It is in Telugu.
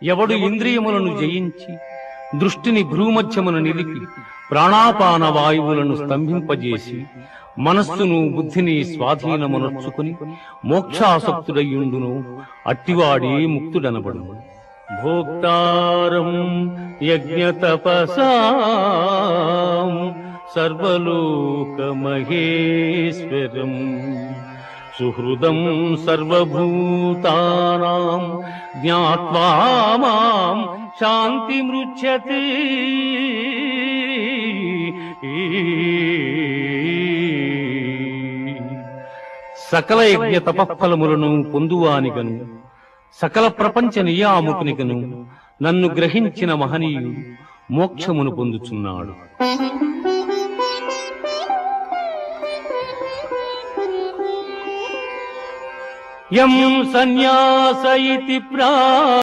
ఎవడు ఇంద్రియములను జయించి దృష్టిని భ్రూమధ్యమున నిలిపి ప్రాణాపాన వాయువులను స్తంభింపజేసి మనస్సును బుద్ధిని స్వాధీనమునర్చుకుని మోక్షాసక్తుడయ్యుండును అట్టివాడే ముక్తుడనబడును. భోక్తారం యజ్ఞతపసాం సర్వలోకమహేశ్వరం సుహృదం సర్వభూతానాం జ్ఞాత్వా మాం శాంతిమృచ్యతే. సకల యజ్ఞ తపఫలములను పొందువానిగను సకల ప్రపంచ నియామకునిగను నన్ను గ్రహించిన మహనీయుడు మోక్షమును పొందుచున్నాడు. యం సన్యాస ఇతి